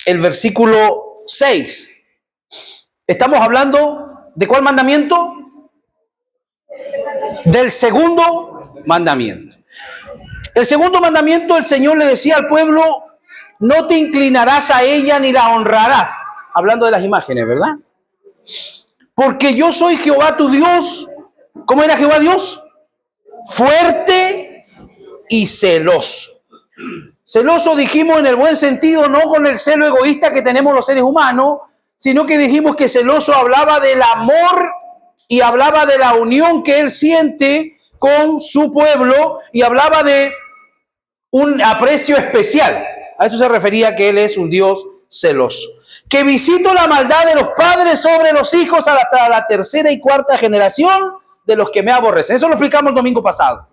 el versículo 6. Estamos hablando ¿de cuál mandamiento? Del segundo mandamiento. El segundo mandamiento, el Señor le decía al pueblo: no te inclinarás a ella ni la honrarás. Hablando de las imágenes, ¿verdad? Porque yo soy Jehová tu Dios. ¿Cómo era Jehová Dios? Fuerte y celoso. Celoso dijimos en el buen sentido, no con el celo egoísta que tenemos los seres humanos, sino que dijimos que celoso hablaba del amor y hablaba de la unión que él siente con su pueblo y hablaba de un aprecio especial. A eso se refería, que él es un Dios celoso. Que visito la maldad de los padres sobre los hijos hasta la tercera y cuarta generación de los que me aborrecen. Eso lo explicamos el domingo pasado.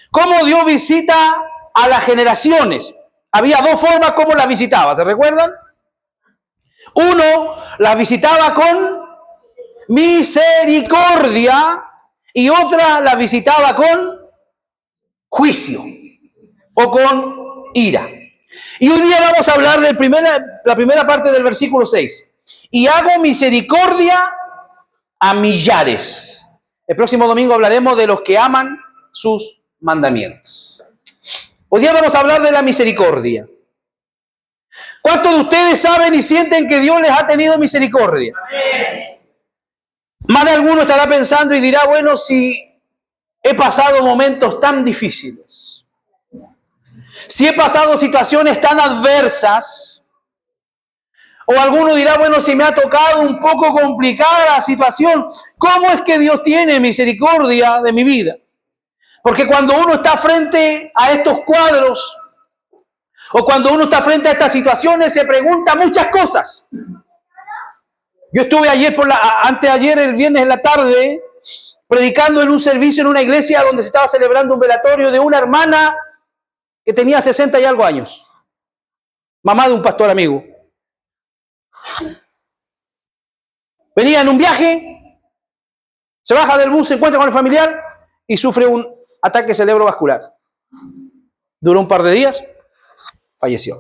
Cómo Dios visita a las generaciones. Había dos formas como las visitaba, ¿se recuerdan? Uno, las visitaba con misericordia y otra las visitaba con juicio o con ira. Y hoy día vamos a hablar de la primera parte del versículo 6. Y hago misericordia a millares. El próximo domingo hablaremos de los que aman sus mandamientos. Hoy día vamos a hablar de la misericordia. ¿Cuántos de ustedes saben y sienten que Dios les ha tenido misericordia? Amén. Más de alguno estará pensando y dirá: bueno, si he pasado momentos tan difíciles, si he pasado situaciones tan adversas, o alguno dirá: bueno, si me ha tocado un poco complicada la situación, ¿cómo es que Dios tiene misericordia de mi vida? Porque cuando uno está frente a estos cuadros, o cuando uno está frente a estas situaciones, se pregunta muchas cosas. Yo estuve anteayer, el viernes en la tarde, predicando en un servicio en una iglesia donde se estaba celebrando un velatorio de una hermana que tenía 60 y algo años. Mamá de un pastor amigo. Venía en un viaje, se baja del bus, se encuentra con el familiar y sufre un ataque cerebrovascular. Duró un par de días, falleció.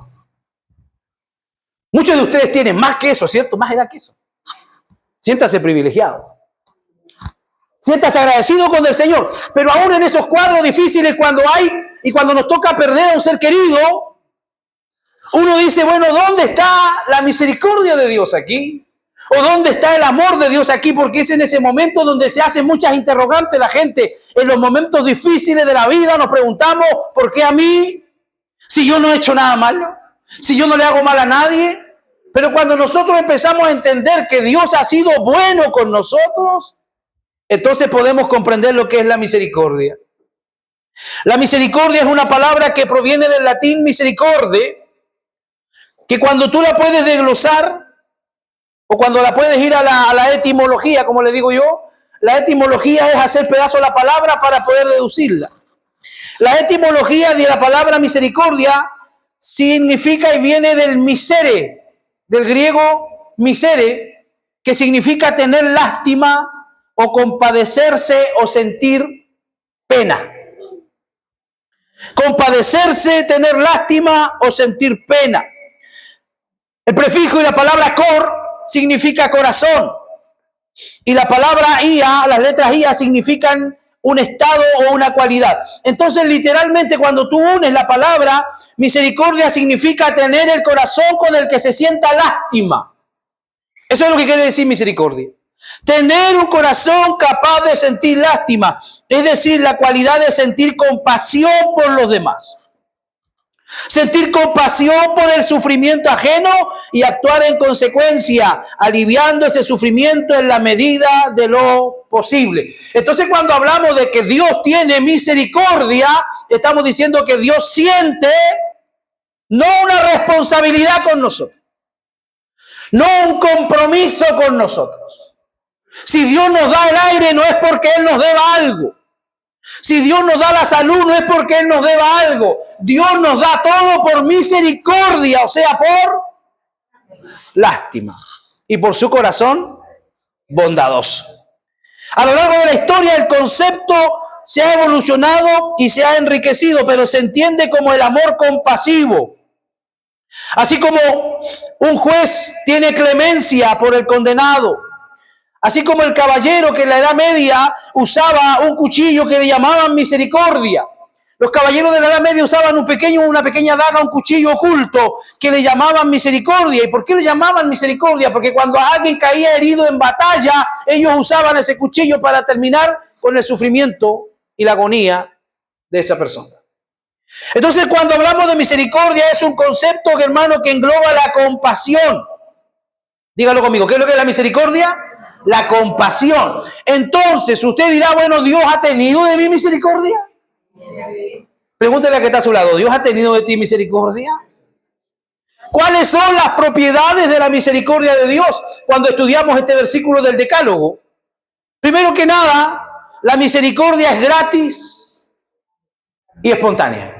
Muchos de ustedes tienen más que eso, ¿cierto? Más edad que eso. Siéntase privilegiado. Siéntase agradecido con el Señor. Pero aún en esos cuadros difíciles, cuando nos toca perder a un ser querido, uno dice: bueno, ¿dónde está la misericordia de Dios aquí? ¿O dónde está el amor de Dios aquí? Porque es en ese momento donde se hacen muchas interrogantes la gente. En los momentos difíciles de la vida nos preguntamos: ¿por qué a mí? Si yo no he hecho nada malo, si yo no le hago mal a nadie. Pero cuando nosotros empezamos a entender que Dios ha sido bueno con nosotros, entonces podemos comprender lo que es la misericordia. La misericordia es una palabra que proviene del latín misericorde, que cuando tú la puedes desglosar, o cuando la puedes ir a la etimología, como le digo yo, la etimología es hacer pedazo la palabra para poder deducirla. La etimología de la palabra misericordia significa y viene del misere, del griego misere, que significa tener lástima o compadecerse o sentir pena. Compadecerse, tener lástima o sentir pena. El prefijo y la palabra cor significa corazón. Y la palabra ia, las letras ia significan un estado o una cualidad. Entonces, literalmente, cuando tú unes la palabra misericordia, significa tener el corazón con el que se sienta lástima. Eso es lo que quiere decir misericordia. Tener un corazón capaz de sentir lástima, es decir, la cualidad de sentir compasión por los demás. Sentir compasión por el sufrimiento ajeno y actuar en consecuencia, aliviando ese sufrimiento en la medida de lo posible. Entonces, cuando hablamos de que Dios tiene misericordia, estamos diciendo que Dios siente no una responsabilidad con nosotros, no un compromiso con nosotros. Si Dios nos da el aire, no es porque Él nos deba algo. Si Dios nos da la salud, no es porque Él nos deba algo. Dios nos da todo por misericordia, o sea, por lástima. Y por su corazón bondadoso. A lo largo de la historia, el concepto se ha evolucionado y se ha enriquecido, pero se entiende como el amor compasivo. Así como un juez tiene clemencia por el condenado, así como el caballero que en la Edad Media usaba un cuchillo que le llamaban misericordia. Los caballeros de la Edad Media usaban una pequeña daga, un cuchillo oculto que le llamaban misericordia. ¿Y por qué le llamaban misericordia? Porque cuando alguien caía herido en batalla, ellos usaban ese cuchillo para terminar con el sufrimiento y la agonía de esa persona. Entonces, cuando hablamos de misericordia, es un concepto, hermano, que engloba la compasión. Dígalo conmigo, ¿qué es lo que es la misericordia? La compasión. Entonces, usted dirá, bueno, ¿Dios ha tenido de mí misericordia? Pregúntele a que está a su lado, ¿Dios ha tenido de ti misericordia? ¿Cuáles son las propiedades de la misericordia de Dios cuando estudiamos este versículo del Decálogo? Primero que nada, la misericordia es gratis y espontánea.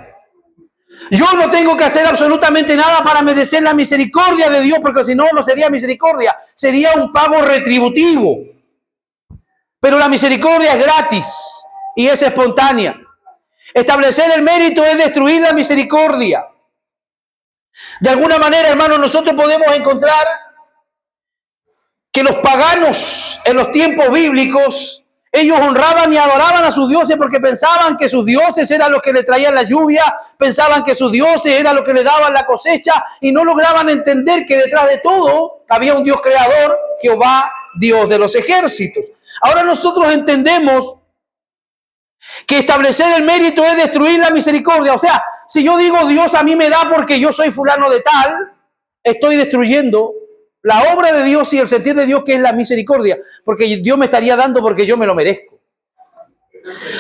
Yo no tengo que hacer absolutamente nada para merecer la misericordia de Dios, porque si no, no sería misericordia, sería un pago retributivo. Pero la misericordia es gratis y es espontánea. Establecer el mérito es destruir la misericordia. De alguna manera, hermanos, nosotros podemos encontrar que los paganos en los tiempos bíblicos, ellos honraban y adoraban a sus dioses porque pensaban que sus dioses eran los que le traían la lluvia, pensaban que sus dioses eran los que le daban la cosecha y no lograban entender que detrás de todo había un Dios creador, Jehová, Dios de los ejércitos. Ahora nosotros entendemos que establecer el mérito es destruir la misericordia. O sea, si yo digo Dios a mí me da porque yo soy fulano de tal, estoy destruyendo la obra de Dios y el sentir de Dios, que es la misericordia, porque Dios me estaría dando porque yo me lo merezco.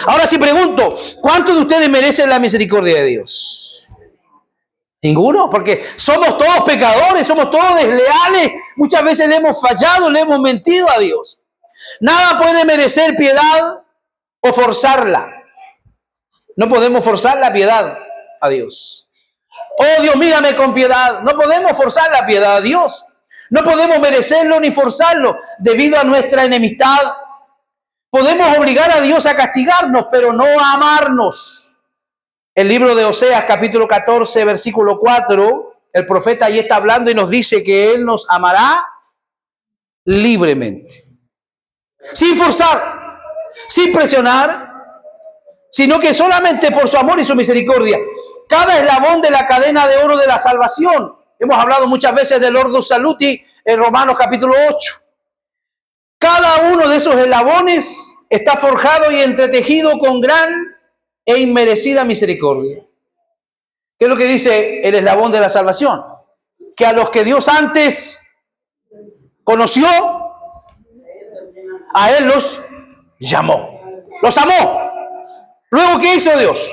Ahora si pregunto, ¿cuántos de ustedes merecen la misericordia de Dios? Ninguno, porque somos todos pecadores, somos todos desleales, muchas veces le hemos fallado, le hemos mentido a Dios. Nada puede merecer piedad o forzarla. No podemos forzar la piedad a Dios. Oh Dios, mírame con piedad. No podemos forzar la piedad a Dios. No podemos merecerlo ni forzarlo debido a nuestra enemistad. Podemos obligar a Dios a castigarnos, pero no a amarnos. El libro de Oseas, capítulo 14, versículo 4, el profeta ahí está hablando y nos dice que Él nos amará libremente. Sin forzar, sin presionar, sino que solamente por su amor y su misericordia. Cada eslabón de la cadena de oro de la salvación. Hemos hablado muchas veces del Ordo Saluti en Romanos capítulo 8. Cada uno de esos eslabones está forjado y entretejido con gran e inmerecida misericordia. ¿Qué es lo que dice el eslabón de la salvación? Que a los que Dios antes conoció, a Él los llamó. Los amó. Luego, ¿qué hizo Dios?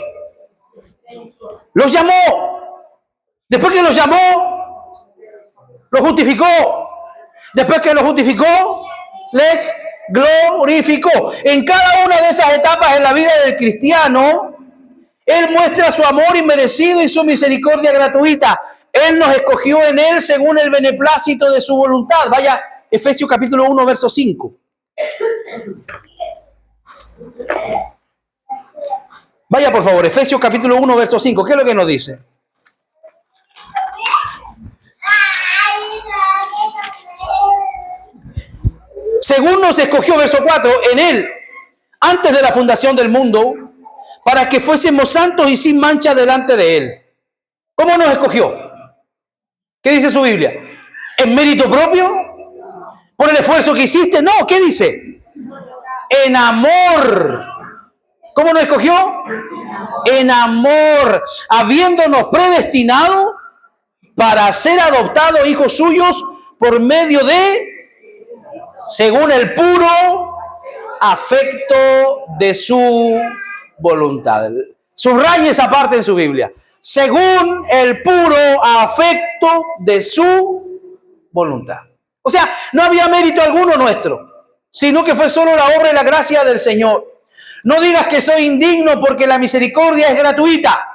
Los llamó. Después que los llamó, los justificó. Después que los justificó, les glorificó. En cada una de esas etapas en la vida del cristiano, Él muestra su amor inmerecido y su misericordia gratuita. Él nos escogió en Él según el beneplácito de su voluntad. Vaya, Efesios capítulo 1, verso 5. Vaya, por favor, Efesios capítulo 1, verso 5. ¿Qué es lo que nos dice? Según nos escogió, verso 4, en Él, antes de la fundación del mundo, para que fuésemos santos y sin mancha delante de Él. ¿Cómo nos escogió? ¿Qué dice su Biblia? ¿En mérito propio? ¿Por el esfuerzo que hiciste? No, ¿qué dice? En amor. ¿Cómo nos escogió? En amor, habiéndonos predestinado para ser adoptados hijos suyos por medio de, según el puro afecto de su voluntad. Subraye esa parte en su Biblia. Según el puro afecto de su voluntad. O sea, no había mérito alguno nuestro, sino que fue solo la obra y la gracia del Señor. No digas que soy indigno porque la misericordia es gratuita.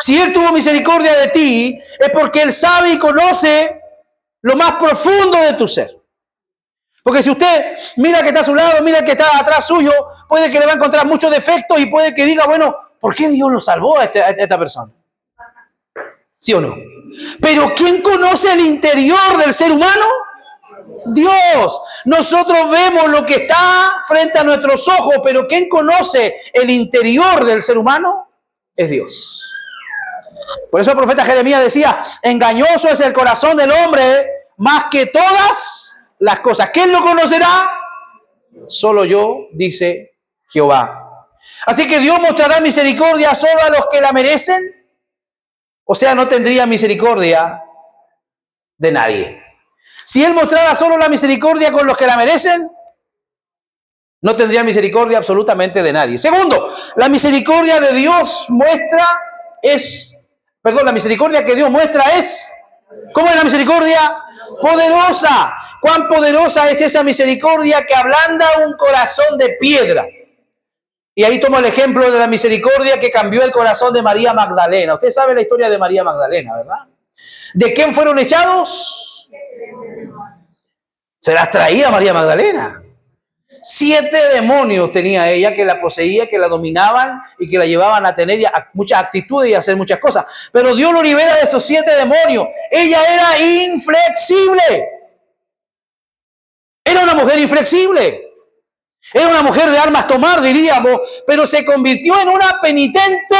Si Él tuvo misericordia de ti, es porque Él sabe y conoce lo más profundo de tu ser. Porque si usted mira que está a su lado, mira que está atrás suyo, puede que le va a encontrar muchos defectos y puede que diga, bueno, ¿por qué Dios lo salvó a esta persona? ¿Sí o no? Pero ¿quién conoce el interior del ser humano? Dios. Nosotros vemos lo que está frente a nuestros ojos, pero ¿quién conoce el interior del ser humano? Es Dios. Por eso el profeta Jeremías decía, engañoso es el corazón del hombre más que todas las cosas. ¿Quién lo conocerá? Solo yo, dice Jehová. Así que Dios mostrará misericordia solo a los que la merecen. O sea, no tendría misericordia de nadie. Si Él mostrara solo la misericordia con los que la merecen, no tendría misericordia absolutamente de nadie. Segundo, la misericordia de Dios la misericordia que Dios muestra es, ¿cómo es la misericordia? Poderosa. ¿Cuán poderosa es esa misericordia que ablanda un corazón de piedra? Y ahí tomo el ejemplo de la misericordia que cambió el corazón de María Magdalena. Usted sabe la historia de María Magdalena, ¿verdad? ¿De quién fueron echados? Se las traía María Magdalena. 7 demonios tenía ella que la poseía, que la dominaban y que la llevaban a tener muchas actitudes y a hacer muchas cosas. Pero Dios lo libera de esos 7 demonios. Ella era inflexible. Era una mujer inflexible. Era una mujer de armas tomar, diríamos, pero se convirtió en una penitente.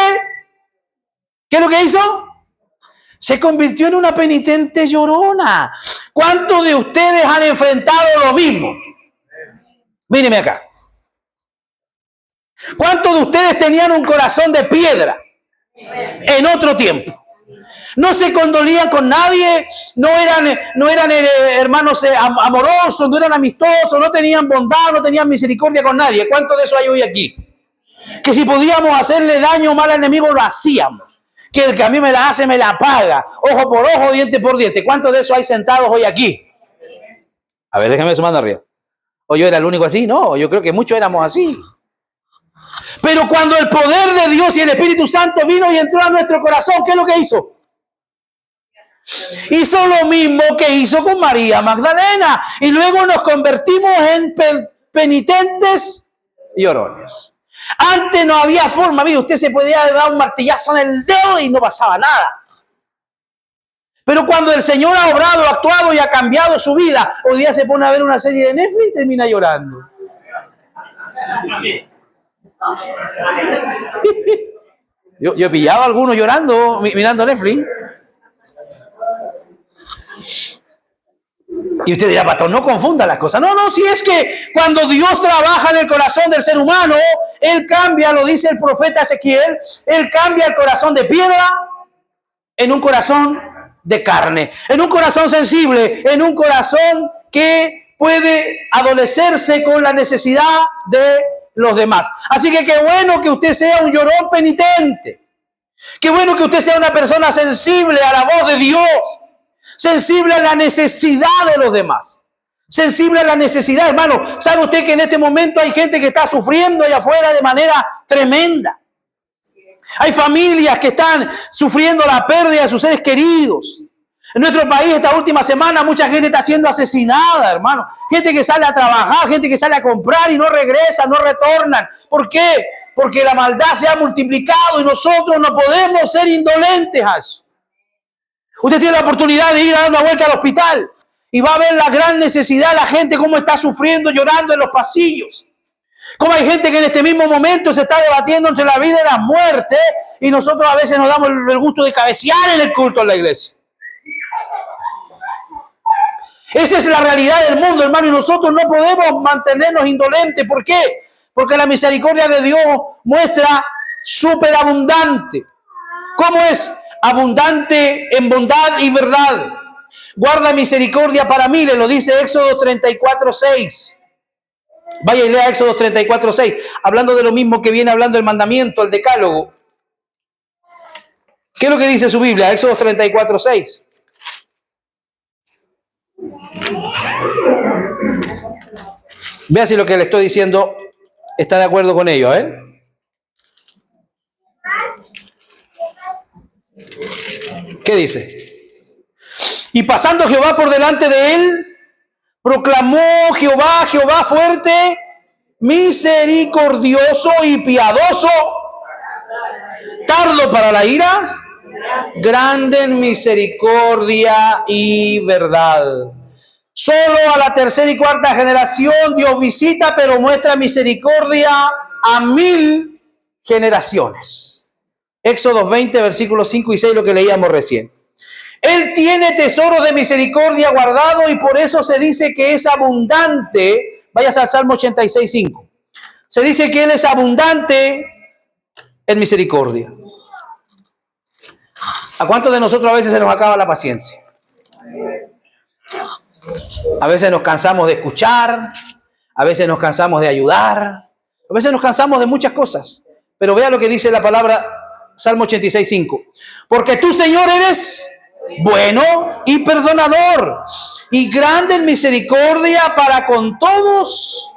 ¿Qué es lo que hizo? Se convirtió en una penitente llorona. ¿Cuántos de ustedes han enfrentado lo mismo? Míreme acá. ¿Cuántos de ustedes tenían un corazón de piedra en otro tiempo? No se condolían con nadie, no eran hermanos amorosos, no eran amistosos, no tenían bondad, no tenían misericordia con nadie. ¿Cuántos de eso hay hoy aquí? Que si podíamos hacerle daño mal al enemigo, lo hacíamos. Que el que a mí me la hace, me la paga. Ojo por ojo, diente por diente. ¿Cuántos de eso hay sentados hoy aquí? A ver, déjame su mano arriba. ¿O yo era el único así? No, yo creo que muchos éramos así. Pero cuando el poder de Dios y el Espíritu Santo vino y entró a nuestro corazón, ¿qué es lo que hizo? Hizo lo mismo que hizo con María Magdalena. Y luego nos convertimos en penitentes y llorones. Antes no había forma. Mire, usted se podía dar un martillazo en el dedo y no pasaba nada. Pero cuando el Señor ha obrado, actuado y ha cambiado su vida, hoy día se pone a ver una serie de Netflix y termina llorando. Yo he pillado a algunos llorando mirando Netflix. Y usted dirá, pastor, no confunda las cosas. No, si es que cuando Dios trabaja en el corazón del ser humano, Él cambia, lo dice el profeta Ezequiel, Él cambia el corazón de piedra en un corazón de carne, en un corazón sensible, en un corazón que puede adolecerse con la necesidad de los demás. Así que qué bueno que usted sea un llorón penitente. Qué bueno que usted sea una persona sensible a la voz de Dios. Sensible a la necesidad de los demás. Sensible a la necesidad, hermano. ¿Sabe usted que en este momento hay gente que está sufriendo allá afuera de manera tremenda? Hay familias que están sufriendo la pérdida de sus seres queridos. En nuestro país esta última semana mucha gente está siendo asesinada, hermano. Gente que sale a trabajar, gente que sale a comprar y no regresa, no retornan. ¿Por qué? Porque la maldad se ha multiplicado y nosotros no podemos ser indolentes a eso. Usted tiene la oportunidad de ir a dar una vuelta al hospital y va a ver la gran necesidad, la gente cómo está sufriendo, llorando en los pasillos. Cómo hay gente que en este mismo momento se está debatiendo entre la vida y la muerte y nosotros a veces nos damos el gusto de cabecear en el culto en la iglesia. Esa es la realidad del mundo, hermano, y nosotros no podemos mantenernos indolentes. ¿Por qué? Porque la misericordia de Dios muestra superabundante. ¿Cómo es? Abundante en bondad y verdad. Guarda misericordia para mí, le lo dice Éxodo 34:6. Vaya y lea Éxodo 34:6, hablando de lo mismo que viene hablando el mandamiento, el decálogo. ¿Qué es lo que dice su Biblia? Éxodo 34:6. Vea si lo que le estoy diciendo está de acuerdo con ello, ¿eh? ¿Qué dice? Y pasando Jehová por delante de él, proclamó Jehová fuerte, misericordioso y piadoso, tardo para la ira grande en misericordia y verdad. Solo a la tercera y cuarta generación Dios visita, pero muestra misericordia a 1000 generaciones. Éxodo 20, versículos 5 y 6, lo que leíamos recién. Él tiene tesoros de misericordia guardado y por eso se dice que es abundante. Vayas al Salmo 86, 5. Se dice que Él es abundante en misericordia. ¿A cuántos de nosotros a veces se nos acaba la paciencia? A veces nos cansamos de escuchar, a veces nos cansamos de ayudar, a veces nos cansamos de muchas cosas. Pero vea lo que dice la palabra Salmo 86, 5. Porque tú, Señor, eres bueno y perdonador y grande en misericordia para con todos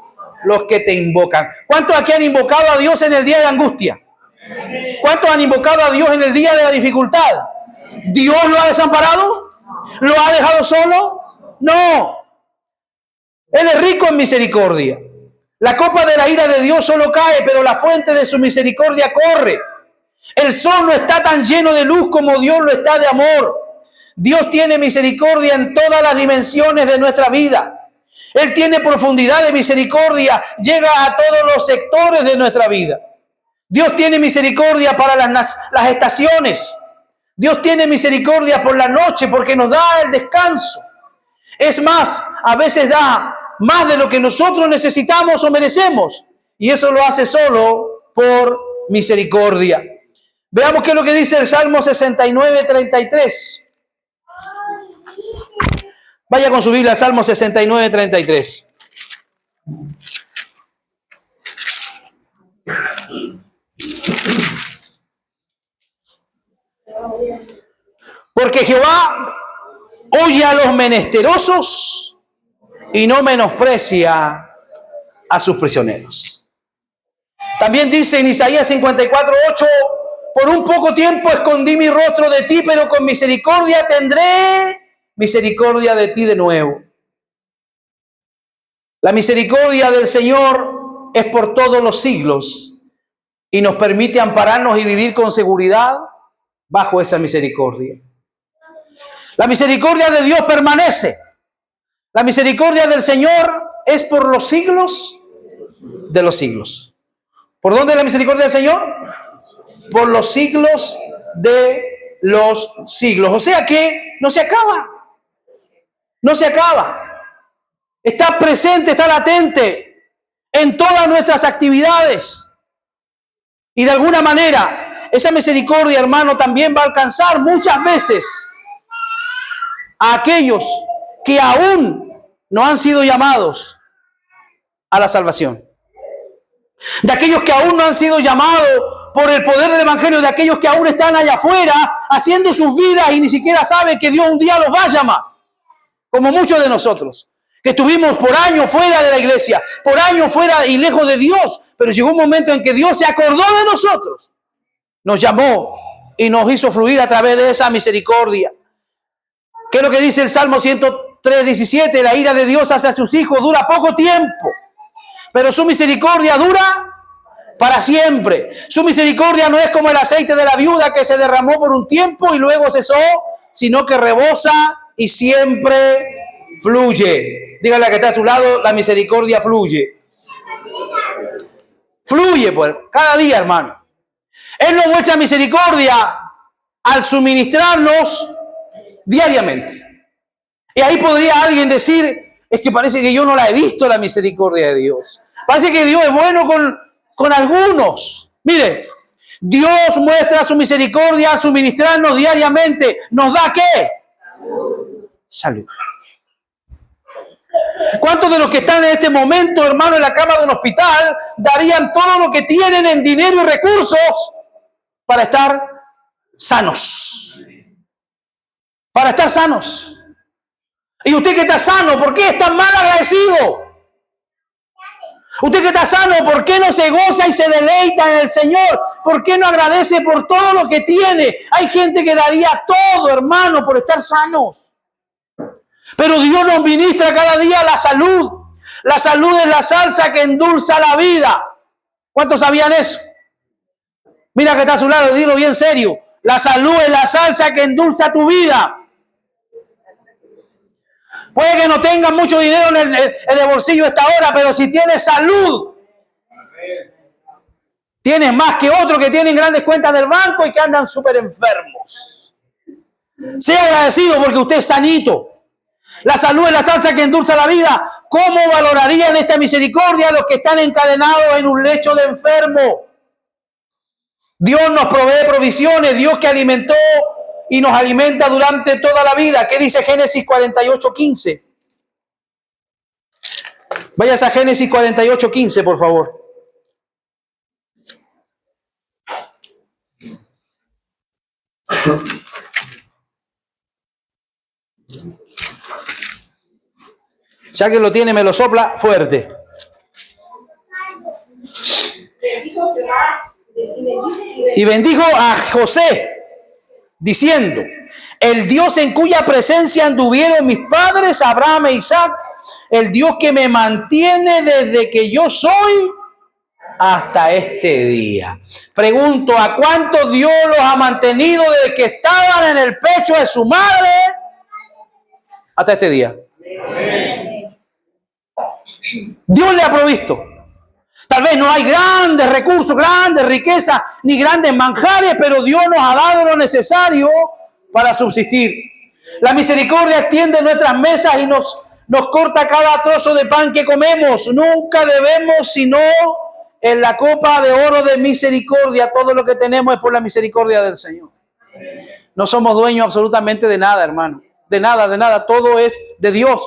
los que te invocan. ¿Cuántos aquí han invocado a Dios en el día de angustia? ¿Cuántos han invocado a Dios en el día de la dificultad? ¿Dios lo ha desamparado? ¿Lo ha dejado solo? No. Él es rico en misericordia. La copa de la ira de Dios solo cae, pero la fuente de su misericordia corre. El sol no está tan lleno de luz como Dios lo está de amor. Dios tiene misericordia en todas las dimensiones de nuestra vida. Él tiene profundidad de misericordia, llega a todos los sectores de nuestra vida. Dios tiene misericordia para las estaciones. Dios tiene misericordia por la noche porque nos da el descanso. Es más, a veces da más de lo que nosotros necesitamos o merecemos. Y eso lo hace solo por misericordia. Veamos qué es lo que dice el Salmo 69, 33. Vaya con su Biblia al Salmo 69, 33. Porque Jehová oye a los menesterosos y no menosprecia a sus prisioneros. También dice en Isaías 54, 8, por un poco tiempo escondí mi rostro de ti, pero con misericordia tendré misericordia de ti de nuevo. La misericordia del Señor es por todos los siglos y nos permite ampararnos y vivir con seguridad bajo esa misericordia. La misericordia de Dios permanece. La misericordia del Señor es por los siglos de los siglos. ¿Por dónde es la misericordia del Señor? Por los siglos de los siglos. O sea que no se acaba. No se acaba. Está presente, está latente en todas nuestras actividades. Y de alguna manera, esa misericordia, hermano, también va a alcanzar muchas veces a aquellos que aún no han sido llamados a la salvación. De aquellos que aún no han sido llamados por el poder del Evangelio, de aquellos que aún están allá afuera haciendo sus vidas y ni siquiera saben que Dios un día los va a llamar. Como muchos de nosotros, que estuvimos por años fuera de la iglesia, por años fuera y lejos de Dios, pero llegó un momento en que Dios se acordó de nosotros, nos llamó y nos hizo fluir a través de esa misericordia. ¿Qué es lo que dice el Salmo 103, 17? La ira de Dios hacia sus hijos dura poco tiempo, pero su misericordia dura para siempre. Su misericordia no es como el aceite de la viuda que se derramó por un tiempo y luego cesó, sino que rebosa y siempre fluye. Dígale a que está a su lado, la misericordia fluye. Fluye, pues, cada día, hermano. Él nos muestra misericordia al suministrarnos diariamente. Y ahí podría alguien decir, es que parece que yo no la he visto la misericordia de Dios. Parece que Dios es bueno con algunos. Mire, Dios muestra su misericordia al suministrarnos diariamente. ¿Nos da qué? Salud. ¿Cuántos de los que están en este momento, hermano, en la cama de un hospital, darían todo lo que tienen en dinero y recursos para estar sanos? Para estar sanos. Y usted que está sano, ¿por qué es tan mal agradecido? Usted que está sano, ¿por qué no se goza y se deleita en el Señor? ¿Por qué no agradece por todo lo que tiene? Hay gente que daría todo, hermano, por estar sanos. Pero Dios nos ministra cada día la salud. La salud es la salsa que endulza la vida. ¿Cuántos sabían eso? Mira que está a su lado, dilo bien serio. La salud es la salsa que endulza tu vida. Puede que no tengas mucho dinero en el bolsillo a esta hora, pero si tienes salud, tienes más que otros que tienen grandes cuentas del banco y que andan súper enfermos. Sea agradecido porque usted es sanito. La salud es la salsa que endulza la vida. ¿Cómo valorarían esta misericordia los que están encadenados en un lecho de enfermo? Dios nos provee provisiones, Dios que alimentó y nos alimenta durante toda la vida. ¿Qué dice Génesis 48:15? Vayas a Génesis 48:15, por favor. Ya que lo tiene, me lo sopla fuerte. Y bendijo a José, diciendo: el Dios en cuya presencia anduvieron mis padres, Abraham e Isaac, el Dios que me mantiene desde que yo soy hasta este día. Pregunto, ¿a cuántos Dios los ha mantenido desde que estaban en el pecho de su madre hasta este día? Dios le ha provisto. Tal vez no hay grandes recursos, grandes riquezas, ni grandes manjares, pero Dios nos ha dado lo necesario para subsistir. La misericordia extiende nuestras mesas y nos corta cada trozo de pan que comemos. Nunca debemos, sino en la copa de oro de misericordia. Todo lo que tenemos es por la misericordia del Señor. No somos dueños absolutamente de nada, hermano. De nada. Todo es de Dios.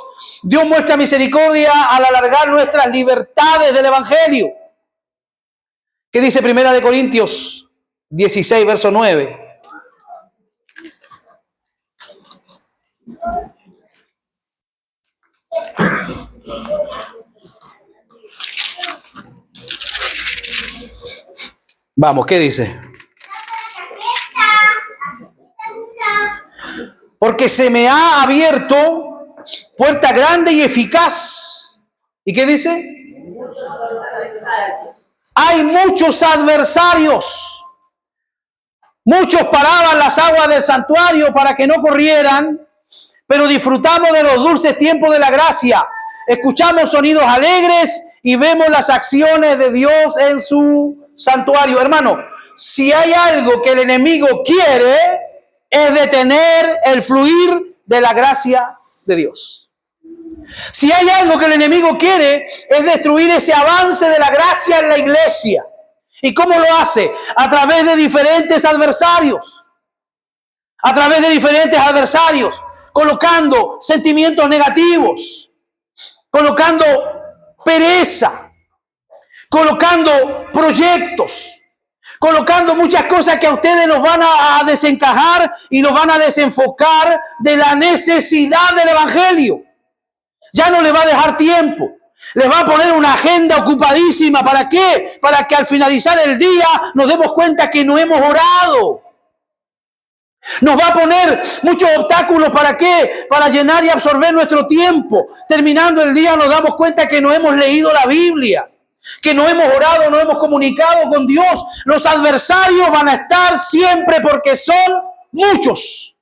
Dios muestra misericordia al alargar nuestras libertades del Evangelio. ¿Qué dice 1 Corintios 16, verso 9? Vamos, ¿qué dice? Porque se me ha abierto puerta grande y eficaz. ¿Y qué dice? Hay muchos adversarios. Muchos paraban las aguas del santuario para que no corrieran, pero disfrutamos de los dulces tiempos de la gracia. Escuchamos sonidos alegres y vemos las acciones de Dios en su santuario. Hermano, si hay algo que el enemigo quiere, es detener el fluir de la gracia de Dios. Si hay algo que el enemigo quiere, es destruir ese avance de la gracia en la iglesia. ¿Y cómo lo hace? A través de diferentes adversarios. A través de diferentes adversarios, colocando sentimientos negativos, colocando pereza, colocando proyectos, colocando muchas cosas que a ustedes nos van a desencajar y nos van a desenfocar de la necesidad del Evangelio. Ya no le va a dejar tiempo. Les va a poner una agenda ocupadísima. ¿Para qué? Para que al finalizar el día nos demos cuenta que no hemos orado. Nos va a poner muchos obstáculos. ¿Para qué? Para llenar y absorber nuestro tiempo. Terminando el día nos damos cuenta que no hemos leído la Biblia, que no hemos orado, no hemos comunicado con Dios. Los adversarios van a estar siempre porque son muchos,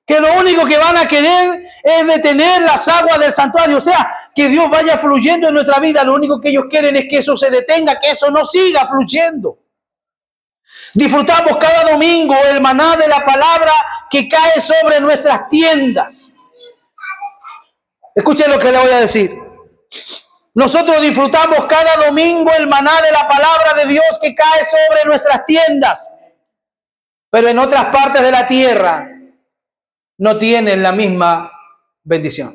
que lo único que van a querer es detener las aguas del santuario, o sea, que Dios vaya fluyendo en nuestra vida. Lo único que ellos quieren es que eso se detenga, que eso no siga fluyendo. Disfrutamos cada domingo el maná de la palabra que cae sobre nuestras tiendas. Escuchen lo que le voy a decir. Nosotros disfrutamos cada domingo el maná de la palabra de Dios que cae sobre nuestras tiendas. Pero en otras partes de la tierra no tienen la misma bendición.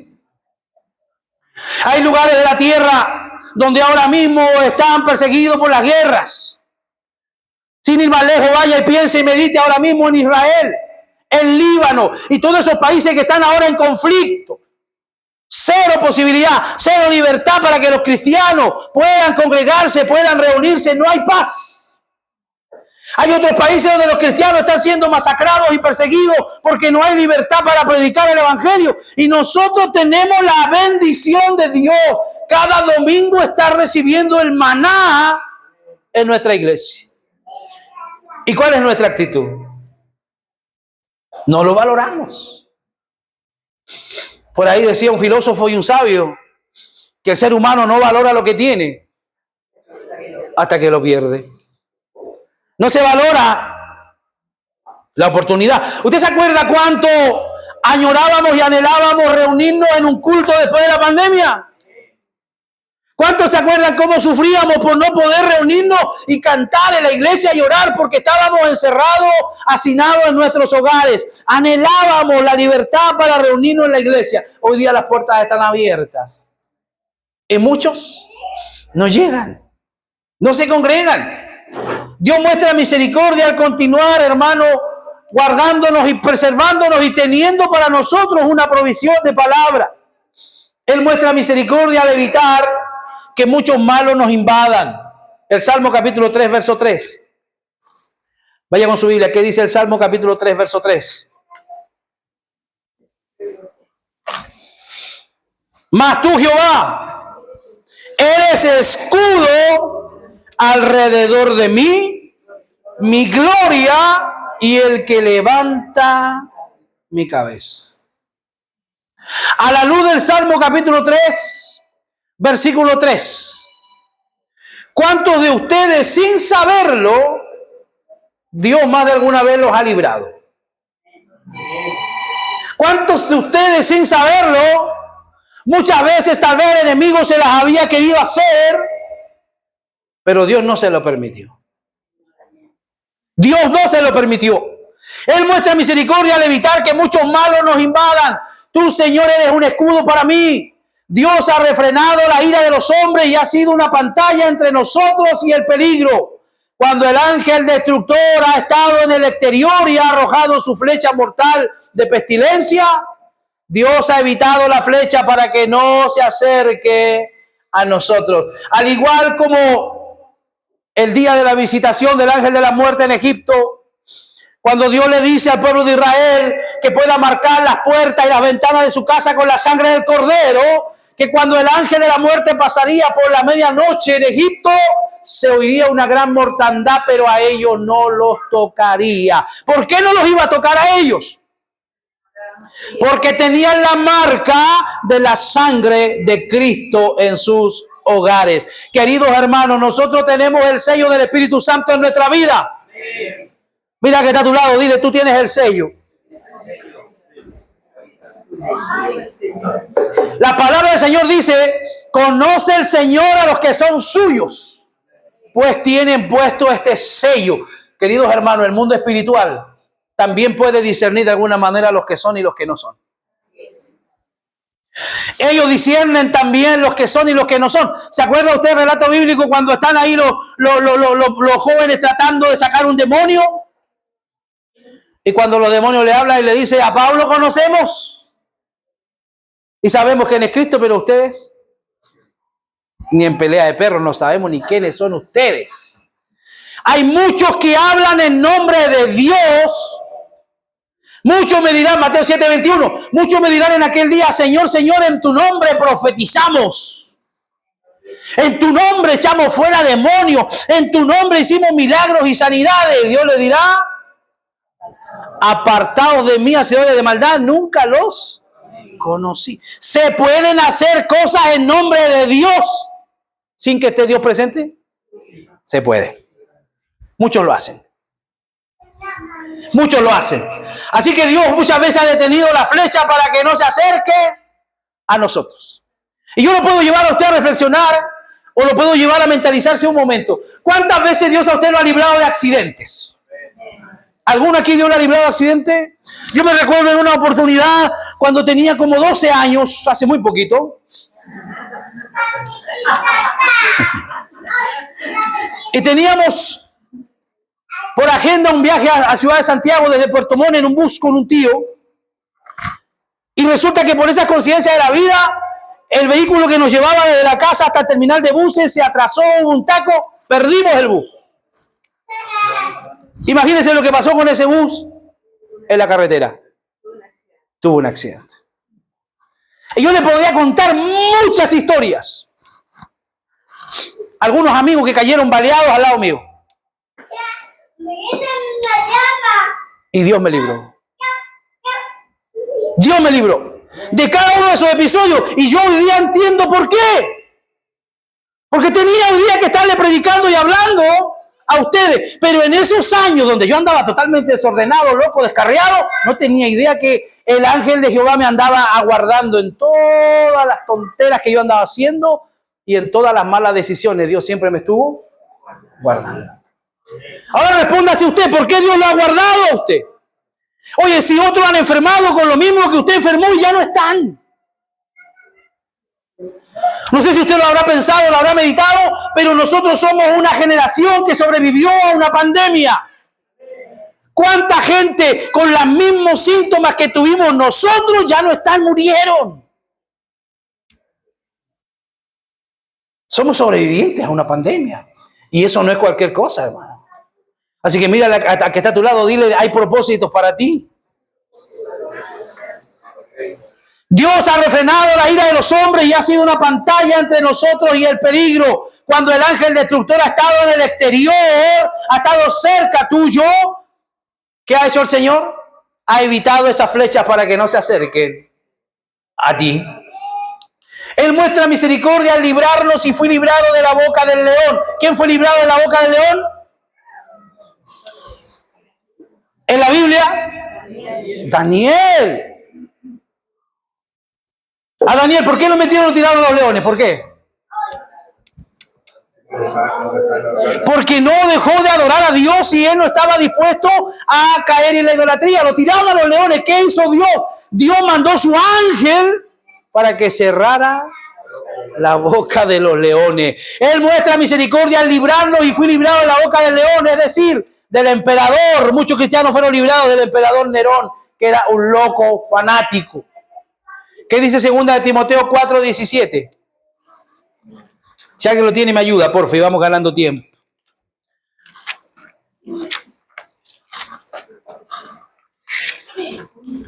Hay lugares de la tierra donde ahora mismo están perseguidos por las guerras. Sin ir más lejos, vaya y piense y medite ahora mismo en Israel, en Líbano y todos esos países que están ahora en conflicto. Cero posibilidad, cero libertad para que los cristianos puedan congregarse, puedan reunirse. No hay paz. Hay otros países donde los cristianos están siendo masacrados y perseguidos porque no hay libertad para predicar el evangelio. Y nosotros tenemos la bendición de Dios. Cada domingo está recibiendo el maná en nuestra iglesia. ¿Y cuál es nuestra actitud? No lo valoramos. Por ahí decía un filósofo y un sabio que el ser humano no valora lo que tiene hasta que lo pierde. No se valora la oportunidad. ¿Usted se acuerda cuánto añorábamos y anhelábamos reunirnos en un culto después de la pandemia? ¿Cuántos se acuerdan cómo sufríamos por no poder reunirnos y cantar en la iglesia y orar porque estábamos encerrados, hacinados en nuestros hogares? Anhelábamos la libertad para reunirnos en la iglesia. Hoy día las puertas están abiertas y muchos no llegan, no se congregan. Dios muestra misericordia al continuar, hermano, guardándonos y preservándonos y teniendo para nosotros una provisión de palabra. Él muestra misericordia al evitar que muchos malos nos invadan. El Salmo capítulo 3, verso 3. Vaya con su Biblia. ¿Qué dice el Salmo capítulo 3, verso 3? Mas tú, Jehová, eres escudo alrededor de mí, mi gloria y el que levanta mi cabeza. A la luz del Salmo capítulo 3, versículo 3. ¿Cuántos de ustedes sin saberlo, Dios más de alguna vez los ha librado? ¿Cuántos de ustedes sin saberlo, muchas veces tal vez el enemigo se las había querido hacer, pero Dios no se lo permitió? Dios no se lo permitió. Él muestra misericordia al evitar que muchos malos nos invadan. Tú, Señor, eres un escudo para mí. Dios ha refrenado la ira de los hombres y ha sido una pantalla entre nosotros y el peligro. Cuando el ángel destructor ha estado en el exterior y ha arrojado su flecha mortal de pestilencia, Dios ha evitado la flecha para que no se acerque a nosotros. Al igual como el día de la visitación del ángel de la muerte en Egipto, cuando Dios le dice al pueblo de Israel que pueda marcar las puertas y las ventanas de su casa con la sangre del cordero, que cuando el ángel de la muerte pasaría por la medianoche en Egipto, se oiría una gran mortandad, pero a ellos no los tocaría. ¿Por qué no los iba a tocar a ellos? Porque tenían la marca de la sangre de Cristo en sus hogares. Queridos hermanos, nosotros tenemos el sello del Espíritu Santo en nuestra vida. Mira que está a tu lado, dile, tú tienes el sello. La palabra del Señor dice, conoce el Señor a los que son suyos, pues tienen puesto este sello. Queridos hermanos, el mundo espiritual también puede discernir de alguna manera los que son y los que no son. Ellos disciernen también los que son y los que no son. ¿Se acuerda usted del relato bíblico cuando están ahí los jóvenes tratando de sacar un demonio? Y cuando los demonios le hablan y le dicen, a Pablo conocemos y sabemos quién es Cristo, pero ustedes ni en pelea de perros no sabemos ni quiénes son ustedes. Hay muchos que hablan en nombre de Dios. Muchos me dirán, Mateo 7:21, muchos me dirán en aquel día, Señor, Señor, en tu nombre profetizamos. En tu nombre echamos fuera demonios. En tu nombre hicimos milagros y sanidades. Dios le dirá, apartaos de mí, hacedores de maldad, nunca los conocí. ¿Se pueden hacer cosas en nombre de Dios sin que esté Dios presente? Se puede. Muchos lo hacen. Muchos lo hacen. Así que Dios muchas veces ha detenido la flecha para que no se acerque a nosotros. Y yo lo puedo llevar a usted a reflexionar o lo puedo llevar a mentalizarse un momento. ¿Cuántas veces Dios a usted lo ha librado de accidentes? ¿Alguno aquí Dios lo ha librado de accidente? Yo me recuerdo en una oportunidad cuando tenía como 12 años, hace muy poquito. Y teníamos por agenda un viaje a Ciudad de Santiago desde Puerto Montt en un bus con un tío. Y resulta que por esa conciencia de la vida, el vehículo que nos llevaba desde la casa hasta el terminal de buses se atrasó, hubo un taco, perdimos el bus. Imagínense lo que pasó con ese bus en la carretera. Tuvo un accidente. Y yo le podía contar muchas historias. Algunos amigos que cayeron baleados al lado mío. Y Dios me libró. Dios me libró de cada uno de esos episodios. Y yo hoy día entiendo por qué. Porque tenía hoy día que estarle predicando y hablando a ustedes. Pero en esos años donde yo andaba totalmente desordenado, loco, descarriado, no tenía idea que el ángel de Jehová me andaba aguardando en todas las tonteras que yo andaba haciendo y en todas las malas decisiones. Dios siempre me estuvo guardando. Ahora respóndase usted, ¿por qué Dios lo ha guardado a usted? Oye, si otros han enfermado con lo mismo que usted enfermó y ya no están. No sé si usted lo habrá pensado, lo habrá meditado, pero nosotros somos una generación que sobrevivió a una pandemia. ¿Cuánta gente con los mismos síntomas que tuvimos nosotros ya no están, murieron? Somos sobrevivientes a una pandemia. Y eso no es cualquier cosa, hermano. Así que mira a que está a tu lado, dile, hay propósitos para ti. Dios ha refrenado la ira de los hombres y ha sido una pantalla entre nosotros y el peligro. Cuando el ángel destructor ha estado en el exterior, ha estado cerca tuyo, ¿qué ha hecho el Señor? Ha evitado esas flechas para que no se acerquen a ti. Él muestra misericordia al librarnos y fue librado de la boca del león. ¿Quién fue librado de la boca del león? En la Biblia, Daniel. A Daniel, ¿por qué lo metieron, lo tiraron los leones? ¿Por qué? Porque no dejó de adorar a Dios y él no estaba dispuesto a caer en la idolatría. Lo tiraron a los leones. ¿Qué hizo Dios? Dios mandó su ángel para que cerrara la boca de los leones. Él muestra misericordia al librarnos y fue librado de la boca del león, es decir, del emperador. Muchos cristianos fueron librados del emperador Nerón, que era un loco fanático. ¿Qué dice 2 de Timoteo 4:17? Si alguien lo tiene, me ayuda, porfa, y vamos ganando tiempo.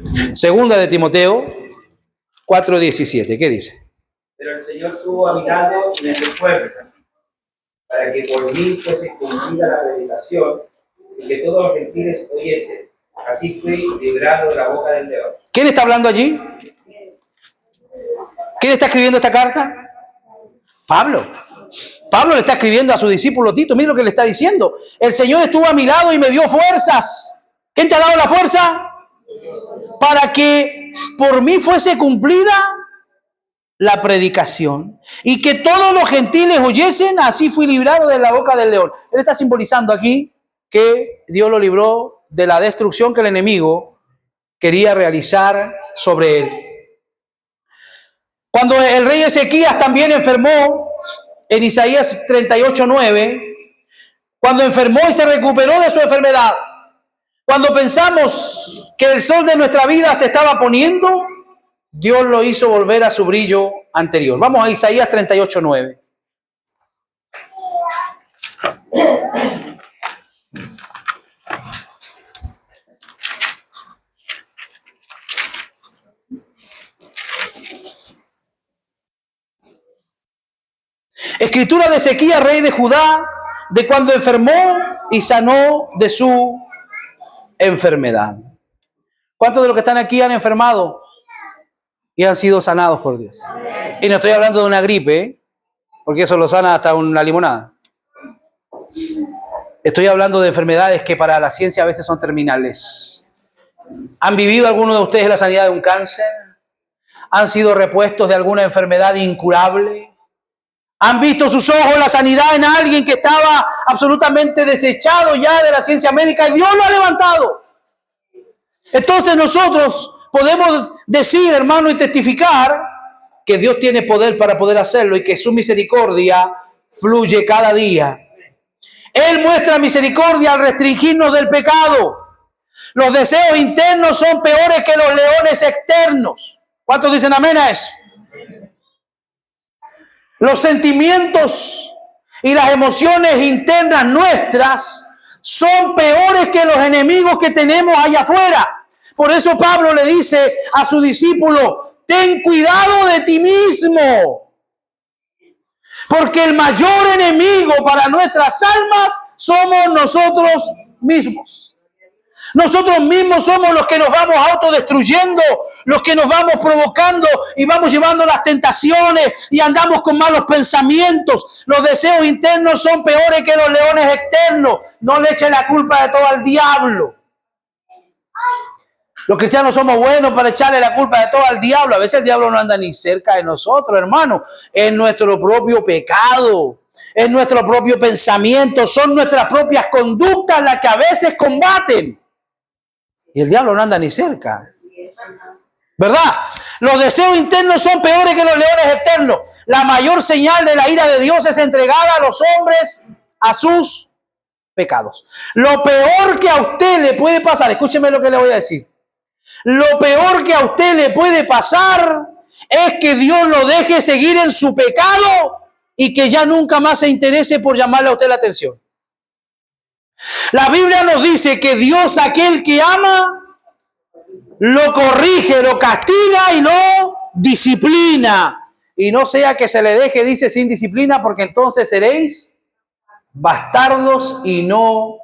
2 de Timoteo 4:17, ¿qué dice? Pero el Señor tuvo a mi lado y me dio fuerza, para que por mí fuese cumplida la predicación y que todos los gentiles oyesen. Así fui librado de la boca del león. ¿Quién está hablando allí? ¿Quién está escribiendo esta carta? Pablo. Pablo le está escribiendo a su discípulo Tito. Mira lo que le está diciendo. El Señor estuvo a mi lado y me dio fuerzas. ¿Quién te ha dado la fuerza? Para que por mí fuese cumplida la predicación y que todos los gentiles oyesen. Así fui librado de la boca del león. Él está simbolizando aquí que Dios lo libró de la destrucción que el enemigo quería realizar sobre él. Cuando el rey Ezequías también enfermó, en Isaías 38:9, cuando enfermó y se recuperó de su enfermedad, cuando pensamos que el sol de nuestra vida se estaba poniendo, Dios lo hizo volver a su brillo anterior. Vamos a Isaías 38:9. Escritura de Ezequías, rey de Judá, de cuando enfermó y sanó de su enfermedad. ¿Cuántos de los que están aquí han enfermado y han sido sanados por Dios? Y no estoy hablando de una gripe, porque eso lo sana hasta una limonada. Estoy hablando de enfermedades que para la ciencia a veces son terminales. ¿Han vivido algunos de ustedes la sanidad de un cáncer? ¿Han sido repuestos de alguna enfermedad incurable? ¿Han visto sus ojos la sanidad en alguien que estaba absolutamente desechado ya de la ciencia médica y Dios lo ha levantado? Entonces nosotros podemos decir, hermano, y testificar que Dios tiene poder para poder hacerlo y que su misericordia fluye cada día. Él muestra misericordia al restringirnos del pecado. Los deseos internos son peores que los leones externos. ¿Cuántos dicen amén a eso? Los sentimientos y las emociones internas nuestras son peores que los enemigos que tenemos allá afuera. Por eso Pablo le dice a su discípulo, ten cuidado de ti mismo. Porque el mayor enemigo para nuestras almas somos nosotros mismos. Nosotros mismos somos los que nos vamos autodestruyendo, los que nos vamos provocando y vamos llevando las tentaciones y andamos con malos pensamientos. Los deseos internos son peores que los leones externos. No le echen la culpa de todo al diablo. Los cristianos somos buenos para echarle la culpa de todo al diablo. A veces el diablo no anda ni cerca de nosotros, hermano. Es nuestro propio pecado. Es nuestro propio pensamiento. Son nuestras propias conductas las que a veces combaten. Y el diablo no anda ni cerca. ¿Verdad? Los deseos internos son peores que los leones externos. La mayor señal de la ira de Dios es entregar a los hombres a sus pecados. Lo peor que a usted le puede pasar, escúcheme lo que le voy a decir. Lo peor que a usted le puede pasar es que Dios lo deje seguir en su pecado y que ya nunca más se interese por llamarle a usted la atención. La Biblia nos dice que Dios, aquel que ama, lo corrige, lo castiga y lo disciplina. Y no sea que se le deje, dice, sin disciplina, porque entonces seréis bastardos y no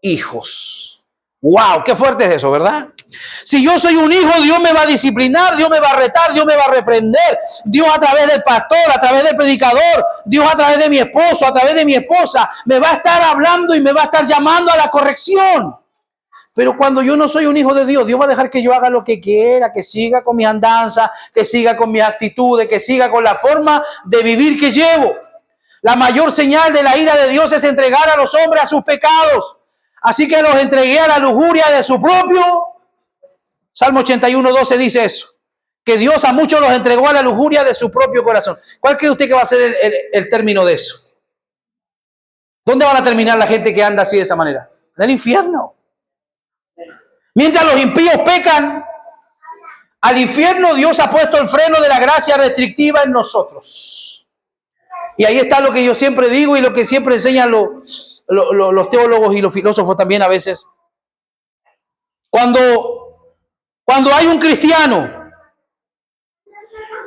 hijos. ¡Wow! ¡Qué fuerte es eso!, ¿verdad? Si yo soy un hijo, Dios me va a disciplinar, Dios me va a retar, Dios me va a reprender. Dios a través del pastor, a través del predicador, Dios a través de mi esposo, a través de mi esposa, me va a estar hablando y me va a estar llamando a la corrección. Pero cuando yo no soy un hijo de Dios, Dios va a dejar que yo haga lo que quiera, que siga con mis andanzas, que siga con mis actitudes, que siga con la forma de vivir que llevo. La mayor señal de la ira de Dios es entregar a los hombres a sus pecados. Así que los entregué a la lujuria de su propio. Salmo 81:12 dice eso, que Dios a muchos los entregó a la lujuria de su propio corazón. ¿Cuál cree usted que va a ser el término de eso? ¿Dónde van a terminar la gente que anda así de esa manera? En el infierno. Mientras los impíos pecan, al infierno Dios ha puesto el freno de la gracia restrictiva en nosotros. Y ahí está lo que yo siempre digo y lo que siempre enseñan los teólogos y los filósofos también a veces. Cuando hay un cristiano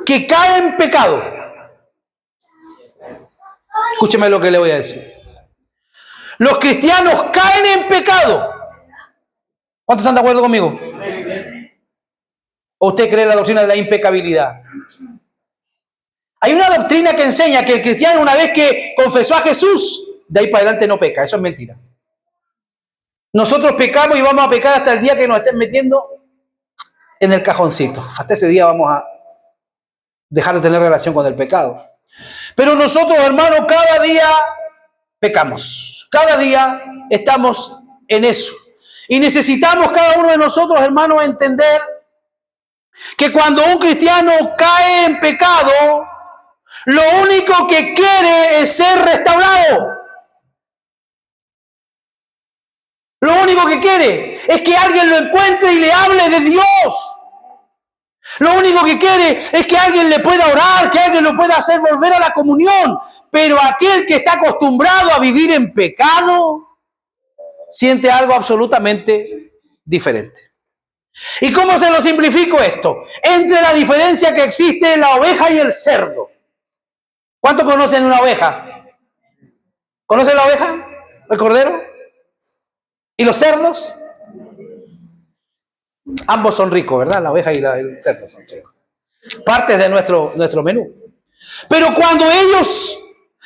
que cae en pecado, escúcheme lo que le voy a decir. Los cristianos caen en pecado. ¿Cuántos están de acuerdo conmigo? ¿O usted cree la doctrina de la impecabilidad? Hay una doctrina que enseña que el cristiano, una vez que confesó a Jesús, de ahí para adelante no peca. Eso es mentira. Nosotros pecamos y vamos a pecar hasta el día que nos estén metiendo en el cajoncito. Hasta ese día vamos a dejar de tener relación con el pecado. Pero nosotros, hermanos, cada día pecamos. Cada día estamos en eso. Y necesitamos cada uno de nosotros, hermanos, entender que cuando un cristiano cae en pecado, lo único que quiere es ser restaurado. Lo único que quiere es que alguien lo encuentre y le hable de Dios. Lo único que quiere es que alguien le pueda orar, que alguien lo pueda hacer volver a la comunión. Pero aquel que está acostumbrado a vivir en pecado, siente algo absolutamente diferente. ¿Y cómo se lo simplifico esto? Entre la diferencia que existe en la oveja y el cerdo. ¿Cuántos conocen una oveja? ¿Conocen la oveja? ¿El cordero? ¿Y los cerdos? Ambos son ricos, ¿verdad? La oveja y el cerdo son ricos. Partes de nuestro menú. Pero cuando ellos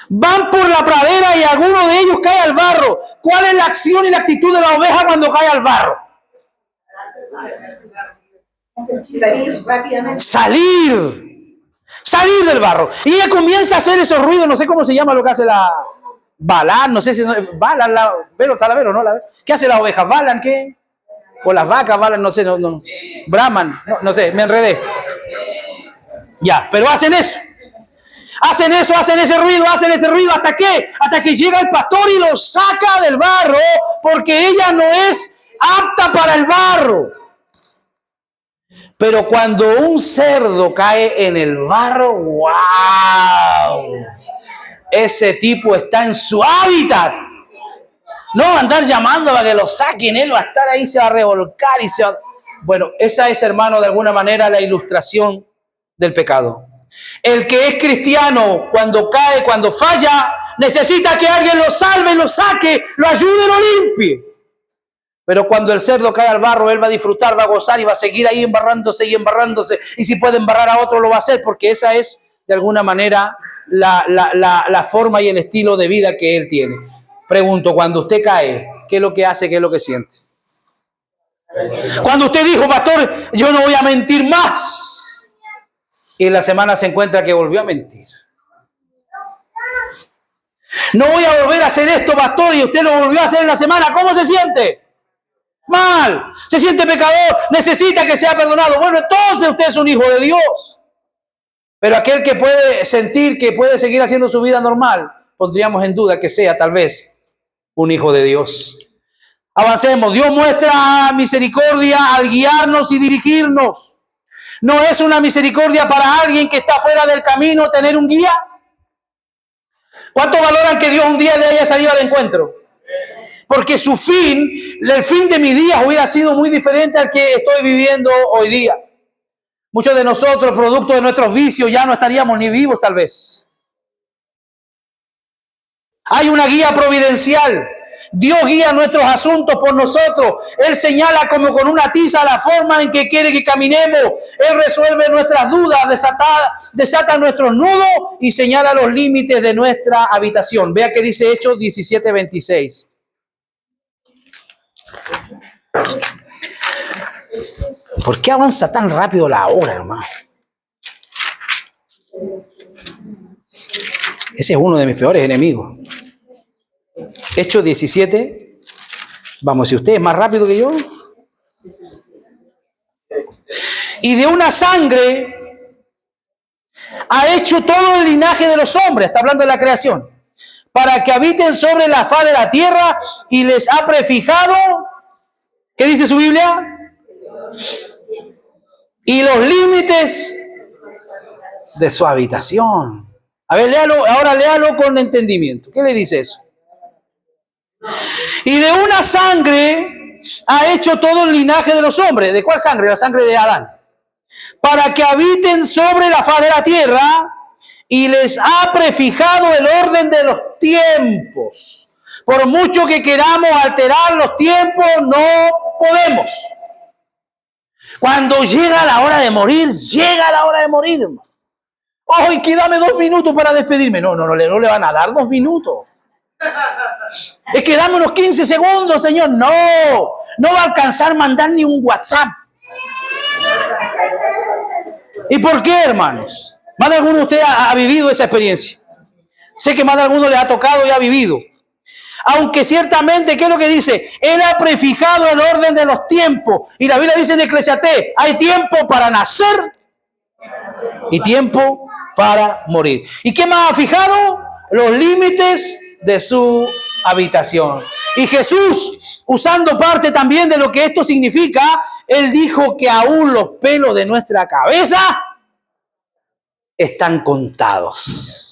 van por la pradera y alguno de ellos cae al barro, ¿cuál es la acción y la actitud de la oveja cuando cae al barro? Salir rápidamente. Salir del barro. Y ella comienza a hacer esos ruidos, no sé cómo se llama lo que hace la balan, no sé si balan la vero, talavero, ¿no? ¿Qué hace las ovejas? ¿Balan qué? O las vacas balan, no sé, no. Braman, no sé, me enredé. Ya, pero hacen eso. Hacen ese ruido, ¿hasta qué? Hasta que llega el pastor y los saca del barro, porque ella no es apta para el barro. Pero cuando un cerdo cae en el barro, ¡wow! Ese tipo está en su hábitat. No va a andar llamando para que lo saquen, él va a estar ahí, se va a revolcar y se va... Bueno, esa es, hermano, de alguna manera la ilustración del pecado. El que es cristiano, cuando cae, cuando falla, necesita que alguien lo salve, lo saque, lo ayude, lo limpie. Pero cuando el cerdo cae al barro, él va a disfrutar, va a gozar y va a seguir ahí embarrándose y embarrándose. Y si puede embarrar a otro, lo va a hacer, porque esa es, de alguna manera, la forma y el estilo de vida que él tiene. Pregunto, cuando usted cae, ¿qué es lo que hace? ¿Qué es lo que siente? Cuando usted dijo, pastor, yo no voy a mentir más. Y en la semana se encuentra que volvió a mentir. No voy a volver a hacer esto, pastor, y usted lo volvió a hacer en la semana. ¿Cómo se siente? Mal. Se siente pecador. Necesita que sea perdonado. Bueno, entonces usted es un hijo de Dios. Pero aquel que puede sentir que puede seguir haciendo su vida normal, pondríamos en duda que sea tal vez un hijo de Dios. Avancemos. Dios muestra misericordia al guiarnos y dirigirnos. ¿No es una misericordia para alguien que está fuera del camino tener un guía? ¿Cuánto valoran que Dios un día le haya salido al encuentro? Porque su fin, el fin de mis días hubiera sido muy diferente al que estoy viviendo hoy día. Muchos de nosotros, producto de nuestros vicios, ya no estaríamos ni vivos tal vez. Hay una guía providencial. Dios guía nuestros asuntos por nosotros. Él señala como con una tiza la forma en que quiere que caminemos. Él resuelve nuestras dudas, desata nuestros nudos y señala los límites de nuestra habitación. Vea que dice Hechos 17:26. ¿Por qué avanza tan rápido la hora, hermano? Ese es uno de mis peores enemigos. Hechos 17. Vamos, si usted es más rápido que yo. Y de una sangre ha hecho todo el linaje de los hombres. Está hablando de la creación. Para que habiten sobre la faz de la tierra y les ha prefijado. ¿Qué dice su Biblia? Y los límites de su habitación. A ver, léalo, ahora léalo con entendimiento. ¿Qué le dice eso? Y de una sangre ha hecho todo el linaje de los hombres. ¿De cuál sangre? La sangre de Adán. Para que habiten sobre la faz de la tierra y les ha prefijado el orden de los tiempos. Por mucho que queramos alterar los tiempos, no podemos. Cuando llega la hora de morir, llega la hora de morir. ¡Oh, y que dame 2 minutos para despedirme! No le van a dar 2 minutos. Es que dame unos 15 segundos, Señor. No va a alcanzar mandar ni un WhatsApp. ¿Y por qué, hermanos? Más de alguno de ustedes ha vivido esa experiencia. Sé que más de alguno les ha tocado y ha vivido. Aunque ciertamente, ¿qué es lo que dice? Él ha prefijado el orden de los tiempos. Y la Biblia dice en Eclesiastés, hay tiempo para nacer y tiempo para morir. ¿Y qué más ha fijado? Los límites de su habitación. Y Jesús, usando parte también de lo que esto significa, Él dijo que aún los pelos de nuestra cabeza están contados.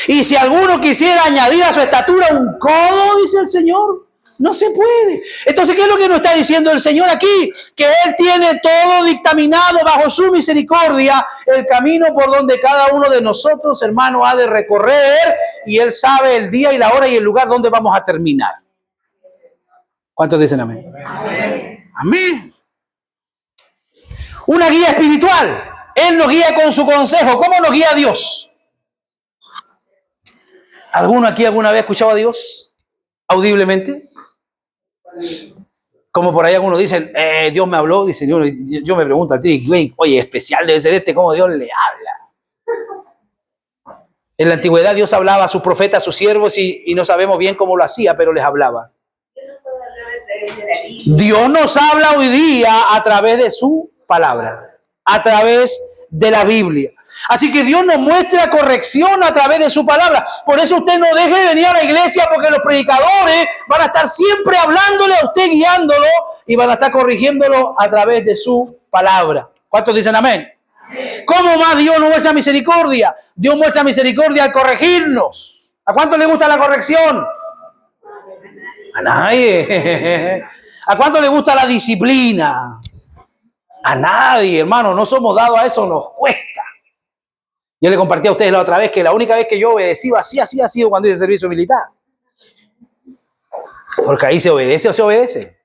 Y si alguno quisiera añadir a su estatura un codo, dice el Señor, no se puede. Entonces, ¿qué es lo que nos está diciendo el Señor aquí? Que Él tiene todo dictaminado bajo su misericordia, el camino por donde cada uno de nosotros, hermanos, ha de recorrer, y Él sabe el día y la hora y el lugar donde vamos a terminar. ¿Cuántos dicen amén? Amén. Amén. Una guía espiritual. Él nos guía con su consejo. ¿Cómo nos guía Dios? ¿Alguno aquí alguna vez ha escuchado a Dios audiblemente? Como por ahí algunos dicen, Dios me habló, dice, yo me pregunto a ti, oye, especial debe ser ¿cómo Dios le habla? En la antigüedad Dios hablaba a sus profetas, a sus siervos, y no sabemos bien cómo lo hacía, pero les hablaba. Dios nos habla hoy día a través de su palabra, a través de la Biblia. Así que Dios nos muestra corrección a través de su palabra. Por eso usted no deje de venir a la iglesia, porque los predicadores van a estar siempre hablándole a usted, guiándolo, y van a estar corrigiéndolo a través de su palabra. ¿Cuántos dicen amén? Amén. ¿Cómo más Dios nos muestra misericordia? Dios muestra misericordia al corregirnos. ¿A cuánto le gusta la corrección? A nadie. ¿A cuánto le gusta la disciplina? A nadie, hermano. No somos dados a eso, nos cuesta. Yo le compartí a ustedes la otra vez que la única vez que yo obedecí así ha sido cuando hice servicio militar. Porque ahí se obedece o se obedece.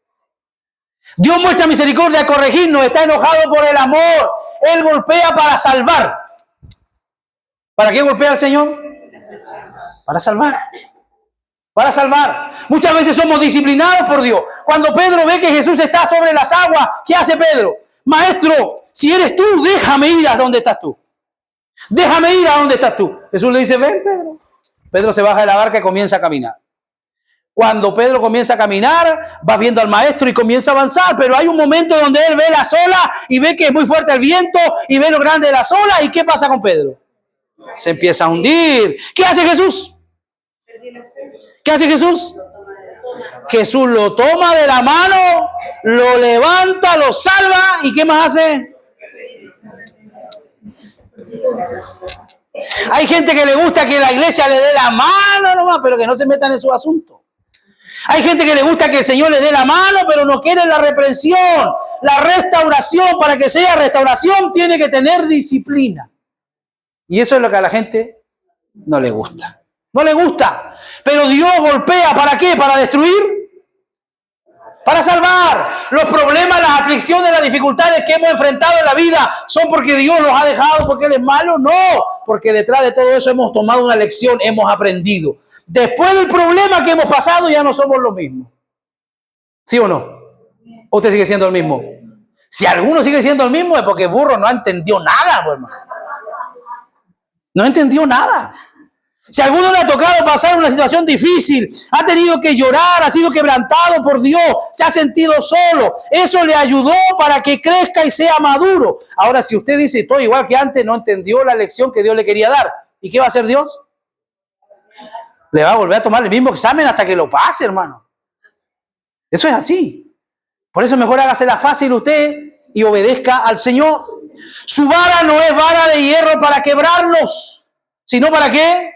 Dios muestra misericordia a corregirnos, está enojado por el amor. Él golpea para salvar. ¿Para qué golpea al Señor? Para salvar. Para salvar. Muchas veces somos disciplinados por Dios. Cuando Pedro ve que Jesús está sobre las aguas, ¿qué hace Pedro? Maestro, si eres tú, déjame ir a donde estás tú. Déjame ir a donde estás tú. Jesús le dice, ven, Pedro. Pedro se baja de la barca y comienza a caminar. Cuando Pedro comienza a caminar, va viendo al maestro y comienza a avanzar, pero hay un momento donde él ve la ola y ve que es muy fuerte el viento y ve lo grande de las olas. ¿Y qué pasa con Pedro? Se empieza a hundir. ¿Qué hace Jesús? ¿Qué hace Jesús? Jesús lo toma de la mano, lo levanta, lo salva y ¿qué más hace? Hay gente que le gusta que la iglesia le dé la mano nomás, pero que no se metan en su asunto. Hay gente que le gusta que el Señor le dé la mano, pero no quiere la reprensión, la restauración. Para que sea restauración tiene que tener disciplina. Y eso es lo que a la gente no le gusta. No le gusta. Pero Dios golpea, ¿para qué? ¿Para destruir? Para salvar. Los problemas, las aflicciones, las dificultades que hemos enfrentado en la vida son porque Dios los ha dejado, porque Él es malo. No, porque detrás de todo eso hemos tomado una lección, hemos aprendido. Después del problema que hemos pasado ya no somos los mismos. ¿Sí o no? ¿O usted sigue siendo el mismo? Si alguno sigue siendo el mismo es porque burro no entendió nada, pues, hermano. No entendió nada. Si a alguno le ha tocado pasar una situación difícil, ha tenido que llorar, ha sido quebrantado por Dios, se ha sentido solo, eso le ayudó para que crezca y sea maduro. Ahora, si usted dice, estoy igual que antes, no entendió la lección que Dios le quería dar, ¿y qué va a hacer Dios? Le va a volver a tomar el mismo examen hasta que lo pase, hermano. Eso es así. Por eso mejor hágasela fácil usted y obedezca al Señor. Su vara no es vara de hierro para quebrarnos, sino ¿para qué?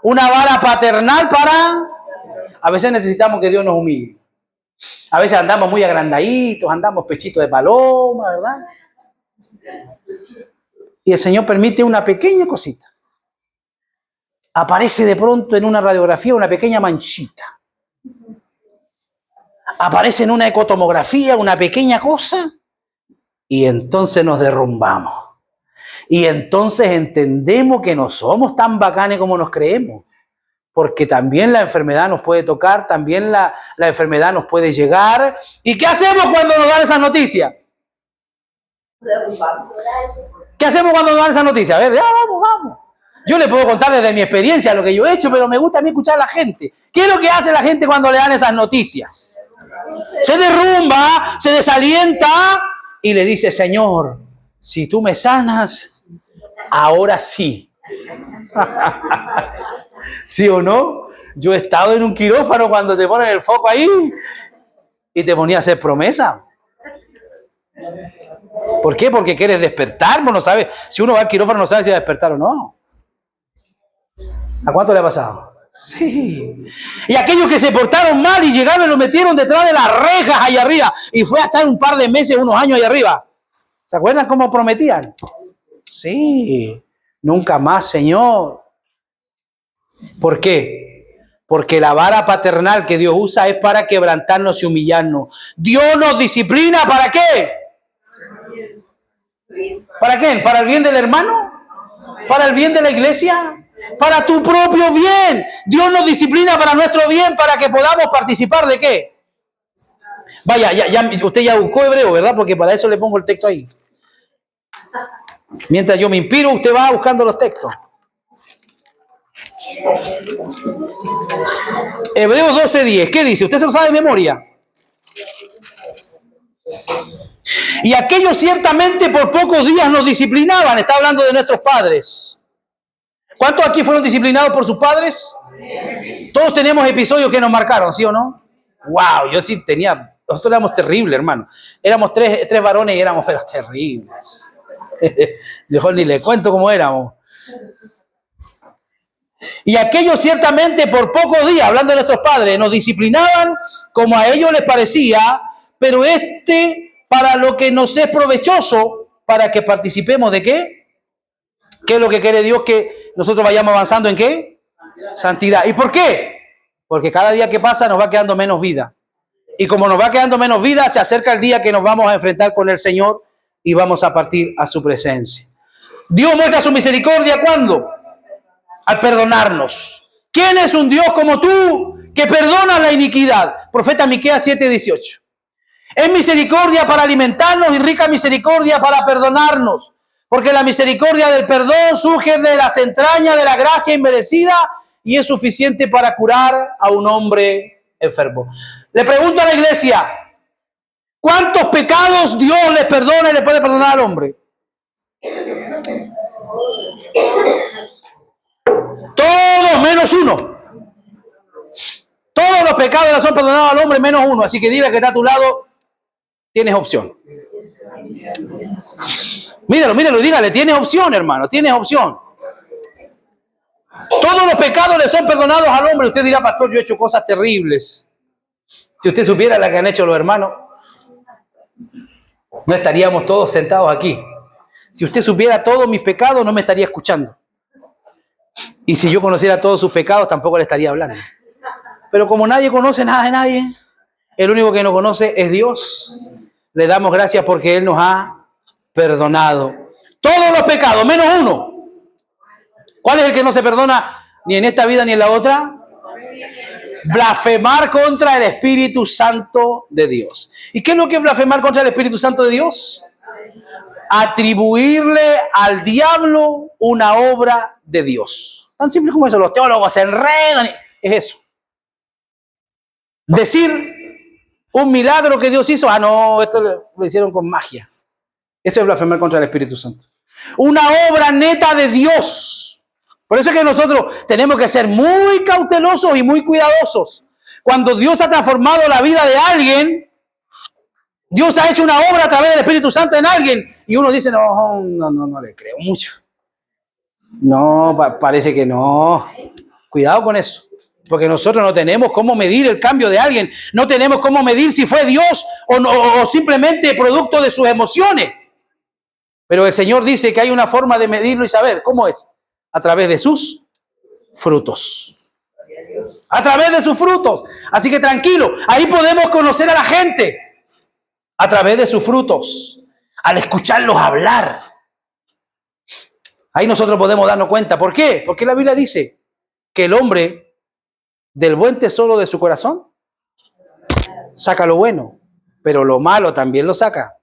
Una vara paternal para... A veces necesitamos que Dios nos humille. A veces andamos muy agrandaditos, andamos pechitos de paloma, ¿verdad? Y el Señor permite una pequeña cosita. Aparece de pronto en una radiografía una pequeña manchita. Aparece en una ecotomografía una pequeña cosa y entonces nos derrumbamos. Y entonces entendemos que no somos tan bacanes como nos creemos. Porque también la enfermedad nos puede tocar, también la enfermedad nos puede llegar. ¿Y qué hacemos cuando nos dan esas noticias? ¿Qué hacemos cuando nos dan esas noticias? A ver, ya, vamos. Yo le puedo contar desde mi experiencia lo que yo he hecho, pero me gusta a mí escuchar a la gente. ¿Qué es lo que hace la gente cuando le dan esas noticias? Se derrumba, se desalienta y le dice, Señor, si tú me sanas, ahora sí. ¿Sí o no? Yo he estado en un quirófano cuando te ponen el foco ahí y te ponía a hacer promesa. ¿Por qué? Porque quieres despertar, no sabes. Si uno va al quirófano no sabe si va a despertar o no. ¿A cuánto le ha pasado? Sí. Y aquellos que se portaron mal y llegaron y lo metieron detrás de las rejas allá arriba y fue a estar un par de meses, unos años allá arriba. ¿Se acuerdan cómo prometían? Sí. Nunca más, Señor. ¿Por qué? Porque la vara paternal que Dios usa es para quebrantarnos y humillarnos. Dios nos disciplina, ¿para qué? ¿Para qué? ¿Para el bien del hermano? ¿Para el bien de la iglesia? Para tu propio bien. Dios nos disciplina para nuestro bien, para que podamos participar de ¿qué? Vaya, usted ya buscó hebreo, ¿verdad? Porque para eso le pongo el texto ahí. Mientras yo me inspiro, usted va buscando los textos. Hebreos 12:10. ¿Qué dice? ¿Usted se lo sabe de memoria? Y aquellos ciertamente por pocos días nos disciplinaban. Está hablando de nuestros padres. ¿Cuántos aquí fueron disciplinados por sus padres? Todos tenemos episodios que nos marcaron, ¿sí o no? Wow, yo sí tenía... Nosotros éramos terribles, hermano. Éramos tres varones y éramos pero terribles. Mejor ni le cuento cómo éramos. Y aquellos ciertamente por pocos días, hablando de nuestros padres, nos disciplinaban como a ellos les parecía, pero para lo que nos es provechoso, para que participemos de ¿qué? ¿Qué es lo que quiere Dios? Que nosotros vayamos avanzando en ¿qué? Santidad. ¿Y por qué? Porque cada día que pasa nos va quedando menos vida. Y como nos va quedando menos vida, se acerca el día que nos vamos a enfrentar con el Señor y vamos a partir a su presencia. Dios muestra su misericordia, ¿cuándo? Al perdonarnos. ¿Quién es un Dios como tú que perdona la iniquidad? Profeta Miqueas 7:18. Es misericordia para alimentarnos y rica misericordia para perdonarnos. Porque la misericordia del perdón surge de las entrañas de la gracia inmerecida y es suficiente para curar a un hombre enfermo. Le pregunto a la iglesia, ¿cuántos pecados Dios les perdona y le puede perdonar al hombre? Todos menos uno. Todos los pecados le son perdonados al hombre menos uno. Así que dile que está a tu lado, tienes opción. Míralo, míralo y dígale, tienes opción, hermano, tienes opción. Todos los pecados le son perdonados al hombre. Usted dirá, pastor, yo he hecho cosas terribles. Si usted supiera las que han hecho los hermanos, no estaríamos todos sentados aquí. Si usted supiera todos mis pecados, no me estaría escuchando. Y si yo conociera todos sus pecados, tampoco le estaría hablando. Pero como nadie conoce nada de nadie, el único que nos conoce es Dios. Le damos gracias porque Él nos ha perdonado todos los pecados, menos uno. ¿Cuál es el que no se perdona ni en esta vida ni en la otra? Blasfemar contra el Espíritu Santo de Dios. ¿Y qué es lo que es blasfemar contra el Espíritu Santo de Dios? Atribuirle al diablo una obra de Dios. Tan simple como eso. Los teólogos se enredan. Es eso. Decir un milagro que Dios hizo. Ah, no, esto lo hicieron con magia. Eso es blasfemar contra el Espíritu Santo. Una obra neta de Dios. Por eso es que nosotros tenemos que ser muy cautelosos y muy cuidadosos. Cuando Dios ha transformado la vida de alguien, Dios ha hecho una obra a través del Espíritu Santo en alguien, y uno dice, no le creo mucho. No, parece que no. Cuidado con eso. Porque nosotros no tenemos cómo medir el cambio de alguien. No tenemos cómo medir si fue Dios o simplemente producto de sus emociones. Pero el Señor dice que hay una forma de medirlo y saber. ¿Cómo es? A través de sus frutos. A través de sus frutos. Así que tranquilo, ahí podemos conocer a la gente. A través de sus frutos. Al escucharlos hablar. Ahí nosotros podemos darnos cuenta. ¿Por qué? Porque la Biblia dice que el hombre del buen tesoro de su corazón saca lo bueno, pero lo malo también lo saca.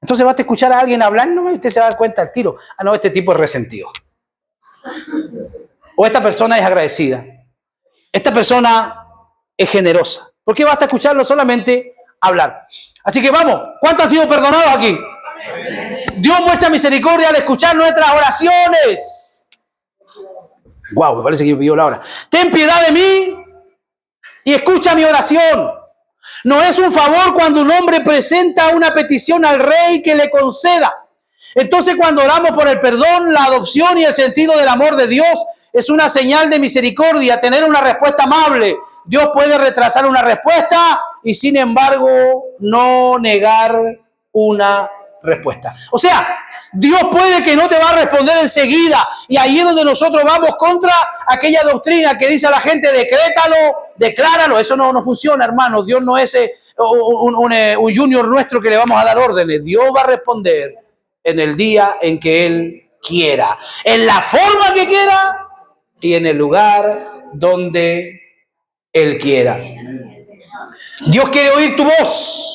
Entonces vas a escuchar a alguien hablar, ¿no? Y usted se va a dar cuenta al tiro. Ah, no, este tipo es resentido. O esta persona es agradecida. Esta persona es generosa. ¿Por qué basta escucharlo solamente hablar? Así que vamos, ¿cuántos han sido perdonados aquí? Dios muestra misericordia al escuchar nuestras oraciones. Wow, me parece que me pidió la hora. Ten piedad de mí y escucha mi oración. No es un favor cuando un hombre presenta una petición al rey que le conceda. Entonces, cuando oramos por el perdón, la adopción y el sentido del amor de Dios, es una señal de misericordia, tener una respuesta amable. Dios puede retrasar una respuesta y, sin embargo, no negar una respuesta. O sea, Dios puede que no te va a responder enseguida. Y ahí es donde nosotros vamos contra aquella doctrina que dice a la gente, decrétalo, decláralo. Eso no funciona, hermano. Dios no es un junior nuestro que le vamos a dar órdenes. Dios va a responder en el día en que Él quiera. En la forma que quiera y en el lugar donde Él quiera. Dios quiere oír tu voz.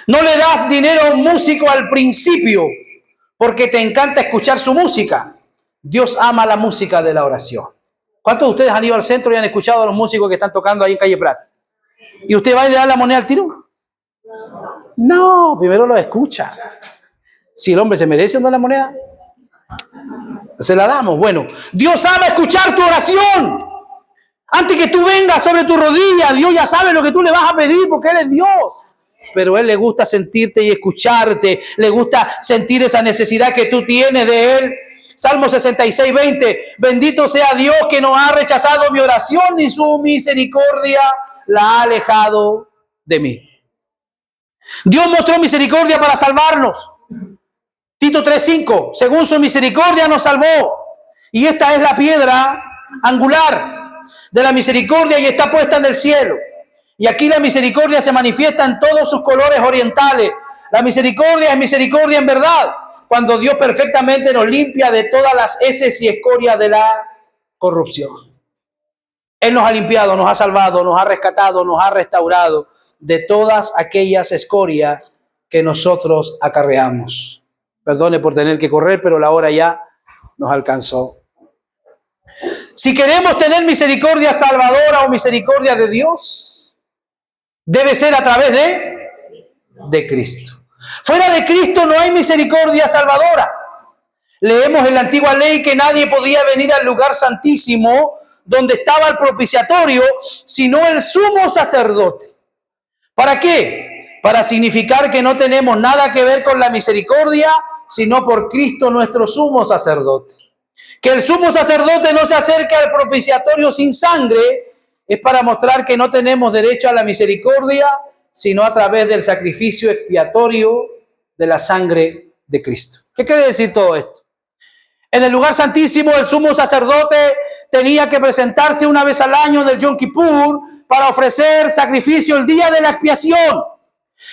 No le das dinero a un músico al principio porque te encanta escuchar su música. Dios ama la música de la oración. ¿Cuántos de ustedes han ido al centro y han escuchado a los músicos que están tocando ahí en Calle Prat? ¿Y usted va y le da la moneda al tiro? No, primero lo escucha. Si el hombre se merece dar la moneda, se la damos. Bueno, Dios ama escuchar tu oración. Antes que tú vengas sobre tu rodilla, Dios ya sabe lo que tú le vas a pedir porque Él es Dios. Pero a Él le gusta sentirte y escucharte. Le gusta sentir esa necesidad que tú tienes de Él. Salmo 66:20. Bendito sea Dios que no ha rechazado mi oración ni su misericordia la ha alejado de mí. Dios mostró misericordia para salvarnos. Tito 3:5. Según su misericordia nos salvó. Y esta es la piedra angular de la misericordia y está puesta en el cielo. Y aquí la misericordia se manifiesta en todos sus colores orientales. La misericordia es misericordia en verdad, cuando Dios perfectamente nos limpia de todas las heces y escorias de la corrupción. Él nos ha limpiado, nos ha salvado, nos ha rescatado, nos ha restaurado de todas aquellas escorias que nosotros acarreamos. Perdone por tener que correr, pero la hora ya nos alcanzó. Si queremos tener misericordia salvadora o misericordia de Dios, debe ser a través de Cristo. Fuera de Cristo no hay misericordia salvadora. Leemos en la antigua ley que nadie podía venir al lugar santísimo donde estaba el propiciatorio, sino el sumo sacerdote. ¿Para qué? Para significar que no tenemos nada que ver con la misericordia, sino por Cristo nuestro sumo sacerdote. Que el sumo sacerdote no se acerque al propiciatorio sin sangre es para mostrar que no tenemos derecho a la misericordia, sino a través del sacrificio expiatorio de la sangre de Cristo. ¿Qué quiere decir todo esto? En el lugar santísimo, el sumo sacerdote tenía que presentarse una vez al año del Yom Kippur para ofrecer sacrificio el día de la expiación.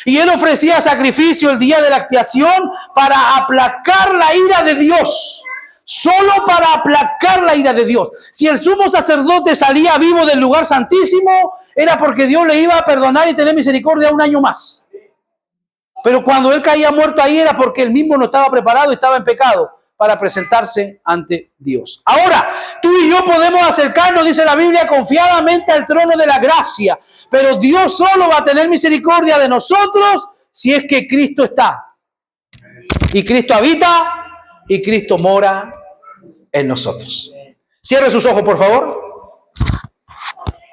Y él ofrecía sacrificio el día de la expiación para aplacar la ira de Dios. Solo para aplacar la ira de Dios. Si el sumo sacerdote salía vivo del lugar santísimo, era porque Dios le iba a perdonar y tener misericordia un año más. Pero cuando él caía muerto ahí era porque él mismo no estaba preparado y estaba en pecado para presentarse ante Dios. Ahora, tú y yo podemos acercarnos, dice la Biblia, confiadamente al trono de la gracia. Pero Dios solo va a tener misericordia de nosotros si es que Cristo está. Y Cristo habita y Cristo mora en nosotros. Cierre sus ojos, por favor.